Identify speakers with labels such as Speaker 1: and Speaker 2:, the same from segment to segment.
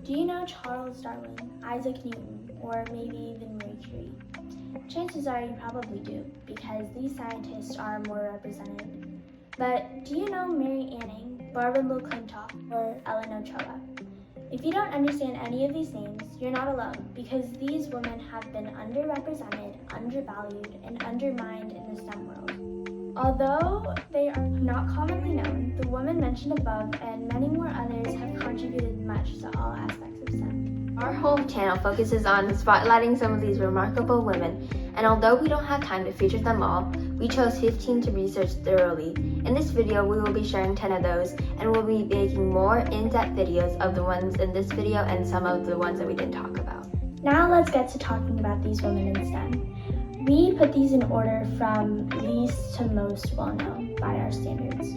Speaker 1: Do you know Charles Darwin, Isaac Newton, or maybe even Marie Curie? Chances are you probably do, because these scientists are more represented. But do you know Mary Anning, Barbara McClintock, or Ellen Ochoa? If you don't understand any of these names, you're not alone, because these women have been underrepresented, undervalued, and undermined in the STEM world. Although they are not commonly known, the women mentioned above and many more others have contributed much to all aspects of STEM.
Speaker 2: Our whole channel focuses on spotlighting some of these remarkable women, and although we don't have time to feature them all, we chose 15 to research thoroughly. In this video, we will be sharing 10 of those, and we'll be making more in-depth videos of the ones in this video and some of the ones that we didn't talk about.
Speaker 1: Now let's get to talking about these women in STEM. We put these in order from least to most well-known by our standards.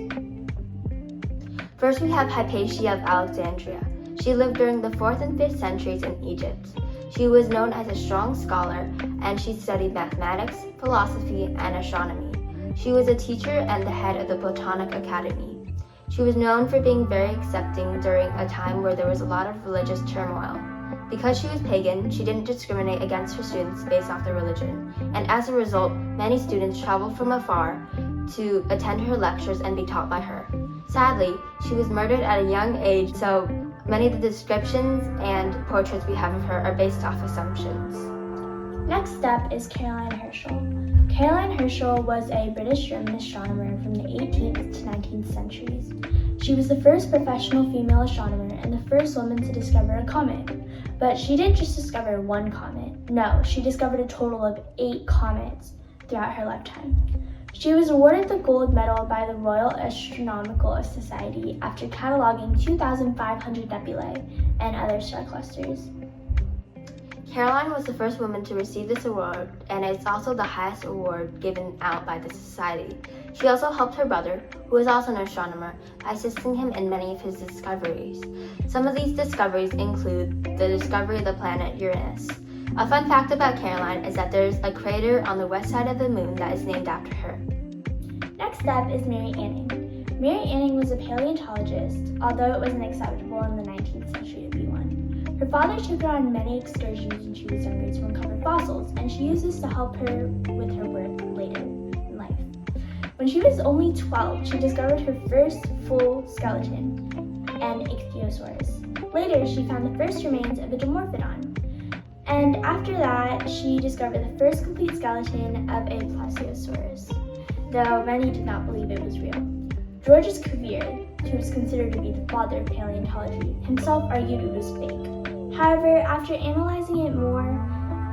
Speaker 2: First, we have Hypatia of Alexandria. She lived during the 4th and 5th centuries in Egypt. She was known as a strong scholar, and she studied mathematics, philosophy, and astronomy. She was a teacher and the head of the Botanic Academy. She was known for being very accepting during a time where there was a lot of religious turmoil. Because she was pagan, she didn't discriminate against her students based off their religion, and as a result, many students traveled from afar to attend her lectures and be taught by her. Sadly, she was murdered at a young age, so many of the descriptions and portraits we have of her are based off assumptions.
Speaker 1: Next up is Caroline Herschel. Caroline Herschel was a British German astronomer from the 18th to 19th centuries. She was the first professional female astronomer and the first woman to discover a comet. But she didn't just discover one comet. No, she discovered a total of 8 comets throughout her lifetime. She was awarded the gold medal by the Royal Astronomical Society after cataloging 2,500 nebulae and other star clusters.
Speaker 2: Caroline was the first woman to receive this award, and it's also the highest award given out by the society. She also helped her brother, who was also an astronomer, by assisting him in many of his discoveries. Some of these discoveries include the discovery of the planet Uranus. A fun fact about Caroline is that there's a crater on the west side of the moon that is named after her.
Speaker 1: Next up is Mary Anning. Mary Anning was a paleontologist, although it wasn't acceptable in the 19th century to be one. Her father took her on many excursions when she was younger to uncover fossils, and she used this to help her with her work later in life. When she was only 12, she discovered her first full skeleton, an ichthyosaurus. Later, she found the first remains of a dimorphodon. And after that, she discovered the first complete skeleton of a plesiosaurus, though many did not believe it was real. Georges Cuvier, who is considered to be the father of paleontology, himself argued it was fake. However, after analyzing it more,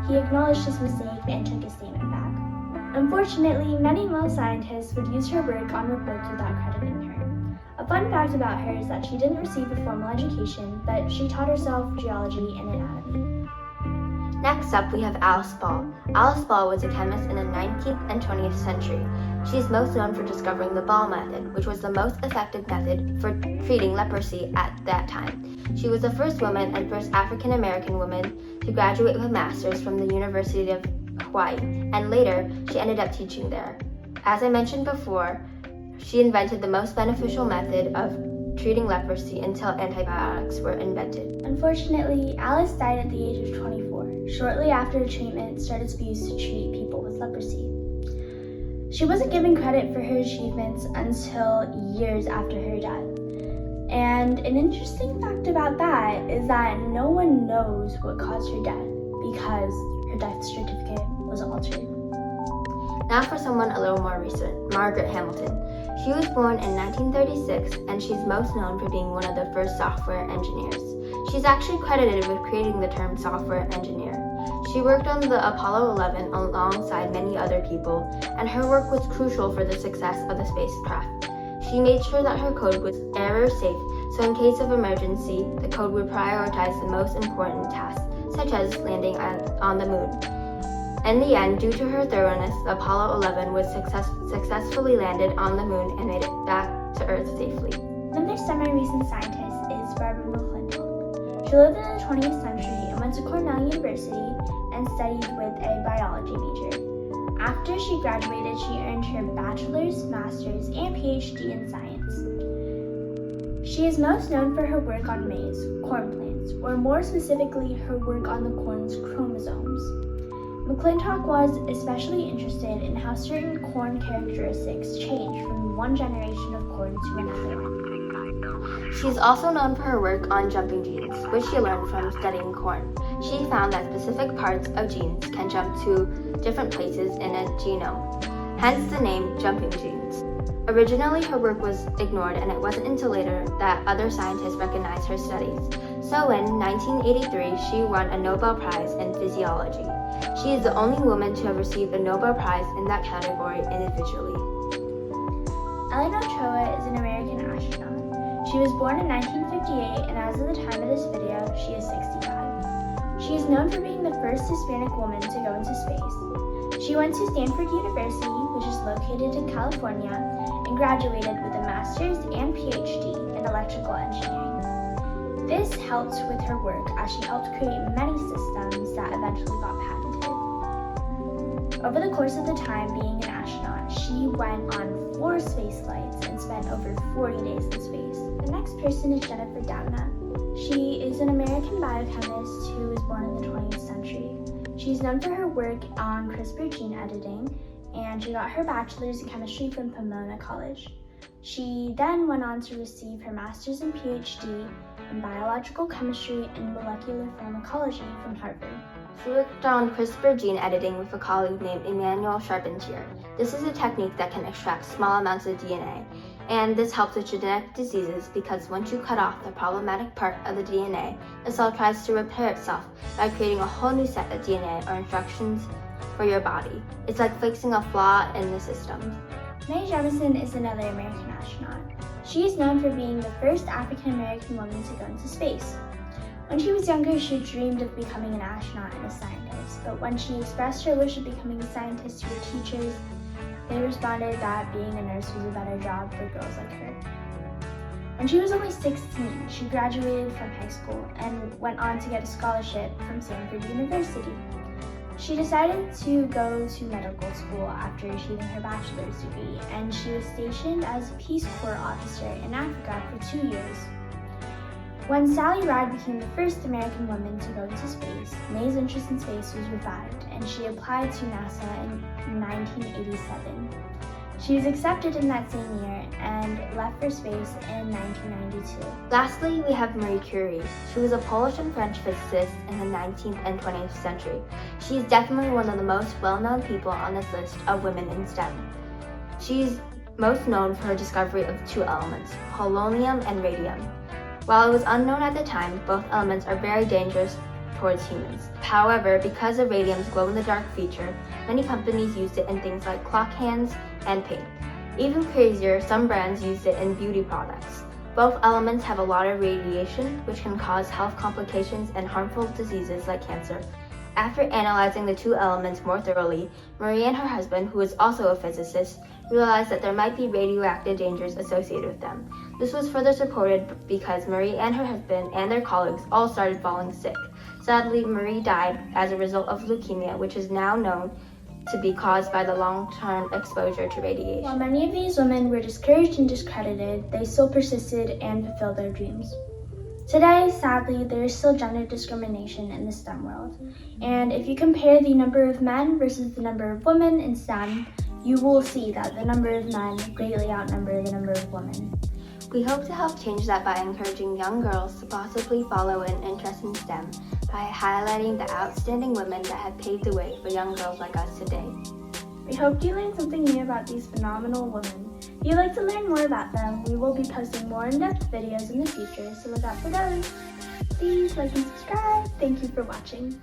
Speaker 1: he acknowledged his mistake and took his statement back. Unfortunately, many male scientists would use her work on reports without crediting her. A fun fact about her is that she didn't receive a formal education, but she taught herself geology and anatomy.
Speaker 2: Next up, we have Alice Ball. Alice Ball was a chemist in the 19th and 20th century. She is most known for discovering the Ball method, which was the most effective method for treating leprosy at that time. She was the first woman and first African American woman to graduate with a master's from the University of Hawaii, and later she ended up teaching there. As I mentioned before, she invented the most beneficial method of treating leprosy until antibiotics were invented.
Speaker 1: Unfortunately, Alice died at the age of 24, shortly after a treatment started to be used to treat people with leprosy. She wasn't given credit for her achievements until years after her death. And an interesting fact about that is that no one knows what caused her death because her death certificate was altered.
Speaker 2: Now for someone a little more recent, Margaret Hamilton. She was born in 1936, and she's most known for being one of the first software engineers. She's actually credited with creating the term software engineer. She worked on the Apollo 11 alongside many other people, and her work was crucial for the success of the spacecraft. She made sure that her code was error-safe, so in case of emergency, the code would prioritize the most important tasks, such as landing on the moon. In the end, due to her thoroughness, Apollo 11 was successfully landed on the moon and made it back to Earth safely.
Speaker 1: Another semi-recent scientist is Barbara McClintock. She lived in the 20th century and went to Cornell University and studied with a biology major. After she graduated, she earned her bachelor's, master's, and PhD in science. She is most known for her work on maize, corn plants, or more specifically, her work on the corn's chromosomes. McClintock was especially interested in how certain corn characteristics change from one generation of corn to another.
Speaker 2: She is also known for her work on jumping genes, which she learned from studying corn. She found that specific parts of genes can jump to different places in a genome, hence the name jumping genes. Originally, her work was ignored, and it wasn't until later that other scientists recognized her studies. So in 1983, she won a Nobel Prize in Physiology. She is the only woman to have received a Nobel Prize in that category individually.
Speaker 1: Ellen Ochoa is an American astronaut. She was born in 1958, and as of the time of this video, she is 65. She is known for being the first Hispanic woman to go into space. She went to Stanford University, which is located in California, and graduated with a master's and PhD in electrical engineering. This helped with her work as she helped create many systems that eventually got patented. Over the course of the time being an astronaut, she went on 4 space flights and spent over 40 days in space. The next person is Jennifer Doudna. She is an American biochemist who was born in the 20th century. She's known for her work on CRISPR gene editing, and she got her bachelor's in chemistry from Pomona College. She then went on to receive her master's and PhD in biological chemistry and molecular pharmacology from Harvard.
Speaker 2: She worked on CRISPR gene editing with a colleague named Emmanuel Charpentier. This is a technique that can extract small amounts of DNA, and this helps with genetic diseases because once you cut off the problematic part of the DNA, the cell tries to repair itself by creating a whole new set of DNA or instructions for your body. It's like fixing a flaw in the system.
Speaker 1: Mae Jemison is another American astronaut. She is known for being the first African American woman to go into space. When she was younger, she dreamed of becoming an astronaut and a scientist, but when she expressed her wish of becoming a scientist to her teachers, they responded that being a nurse was a better job for girls like her. When she was only 16, she graduated from high school and went on to get a scholarship from Stanford University. She decided to go to medical school after achieving her bachelor's degree, and she was stationed as a Peace Corps officer in Africa for 2 years. When Sally Ride became the first American woman to go into space, Mae's interest in space was revived, and she applied to NASA in 1987. She was accepted in that same year and left for space in 1992.
Speaker 2: Lastly, we have Marie Curie. She was a Polish and French physicist in the 19th and 20th century. She is definitely one of the most well-known people on this list of women in STEM. She's most known for her discovery of 2 elements, polonium and radium. While it was unknown at the time, both elements are very dangerous towards humans. However, because of radium's glow-in-the-dark feature, many companies used it in things like clock hands and paint. Even crazier, some brands used it in beauty products. Both elements have a lot of radiation, which can cause health complications and harmful diseases like cancer. After analyzing the 2 elements more thoroughly, Marie and her husband, who is also a physicist, realized that there might be radioactive dangers associated with them. This was further supported because Marie and her husband and their colleagues all started falling sick. Sadly, Marie died as a result of leukemia, which is now known to be caused by the long-term exposure to radiation.
Speaker 1: While many of these women were discouraged and discredited, they still persisted and fulfilled their dreams. Today, sadly, there is still gender discrimination in the STEM world. And if you compare the number of men versus the number of women in STEM, you will see that the number of men greatly outnumber the number of women.
Speaker 2: We hope to help change that by encouraging young girls to possibly follow an interest in STEM by highlighting the outstanding women that have paved the way for young girls like us today.
Speaker 1: We hope you learned something new about these phenomenal women. If you'd like to learn more about them, we will be posting more in-depth videos in the future, so look out for those. Please like and subscribe. Thank you for watching.